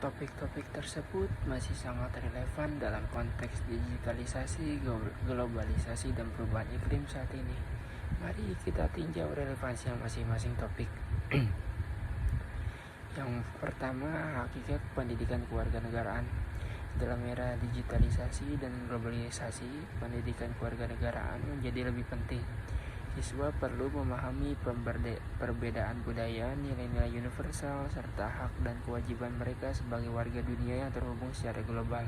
Topik-topik tersebut masih sangat relevan dalam konteks digitalisasi, globalisasi, dan perubahan iklim saat ini. Mari kita tinjau relevansi masing-masing topik. Yang pertama, hakikat pendidikan kewarganegaraan. Dalam era digitalisasi dan globalisasi, pendidikan kewarganegaraan menjadi lebih penting. Siswa perlu memahami perbedaan budaya, nilai-nilai universal, serta hak dan kewajiban mereka sebagai warga dunia yang terhubung secara global.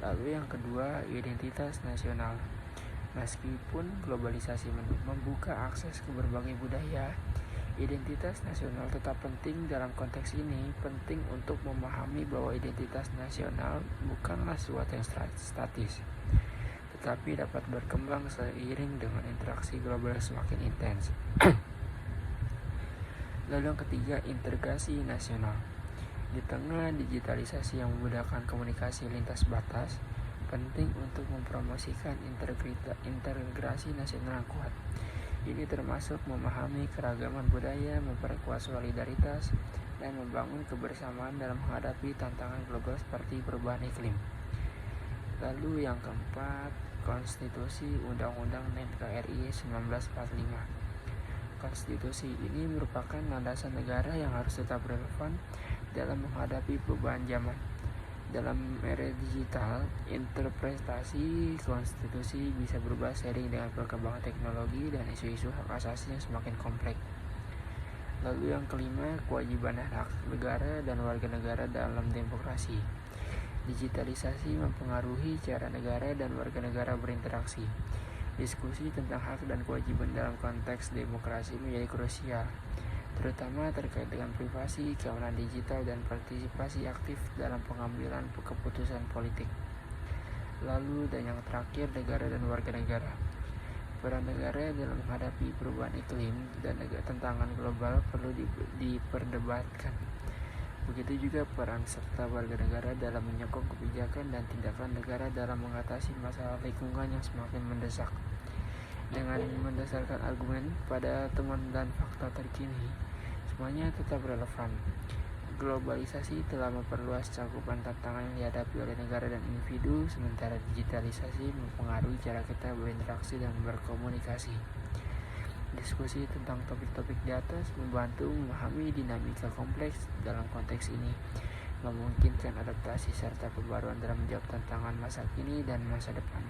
Lalu yang kedua, identitas nasional. Meskipun globalisasi membuka akses ke berbagai budaya, identitas nasional tetap penting. Dalam konteks ini, penting untuk memahami bahwa identitas nasional bukanlah sesuatu yang statis, tetapi dapat berkembang seiring dengan interaksi global semakin intens. Lalu yang ketiga, integrasi nasional. Di tengah digitalisasi yang memudahkan komunikasi lintas batas, penting untuk mempromosikan integrasi nasional yang kuat. Ini termasuk memahami keragaman budaya, memperkuat solidaritas, dan membangun kebersamaan dalam menghadapi tantangan global seperti perubahan iklim. Lalu yang keempat, Konstitusi Undang-Undang NKRI 1945. Konstitusi ini merupakan landasan negara yang harus tetap relevan dalam menghadapi perubahan zaman. Dalam era digital, interpretasi konstitusi bisa berubah seiring dengan perkembangan teknologi dan isu-isu hak asasi yang semakin kompleks. Lalu yang kelima, kewajiban hak negara dan warga negara dalam demokrasi. Digitalisasi mempengaruhi cara negara dan warga negara berinteraksi. Diskusi tentang hak dan kewajiban dalam konteks demokrasi menjadi krusial, terutama terkait dengan privasi, keamanan digital, dan partisipasi aktif dalam pengambilan keputusan politik. Lalu dan yang terakhir, negara dan warga negara. Peran negara dalam menghadapi perubahan iklim dan tantangan global perlu diperdebatkan. Begitu juga peran serta warga negara dalam menyokong kebijakan dan tindakan negara dalam mengatasi masalah lingkungan yang semakin mendesak. Dengan mendasarkan argumen pada temuan dan fakta terkini, semuanya tetap relevan. Globalisasi telah memperluas cakupan tantangan yang dihadapi oleh negara dan individu, sementara digitalisasi mempengaruhi cara kita berinteraksi dan berkomunikasi. Diskusi tentang topik-topik di atas membantu memahami dinamika kompleks dalam konteks ini, memungkinkan adaptasi serta pembaruan dalam menjawab tantangan masa kini dan masa depan.